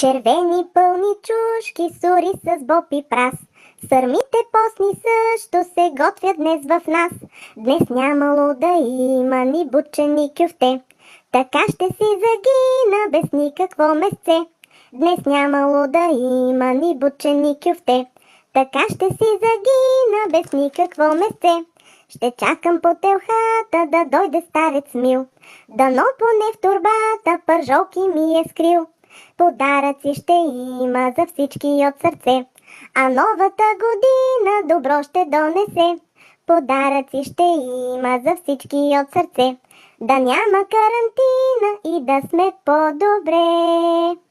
Червени пълни чушки, сури с боб и прас. Сърмите постни също се готвят днес в нас. Днес нямало да има ни буче, ни кюфте. Така ще си загина без никакво месце. Днес нямало да има ни буче, ни кюфте. Така ще си загина без никакво месце. Ще чакам по телхата да дойде старец мил. Дано поне в турбата пържолки ми е скрил. Подаръци ще има за всички от сърце, а новата година добро ще донесе. Подаръци ще има за всички от сърце, да няма карантина и да сме по-добре.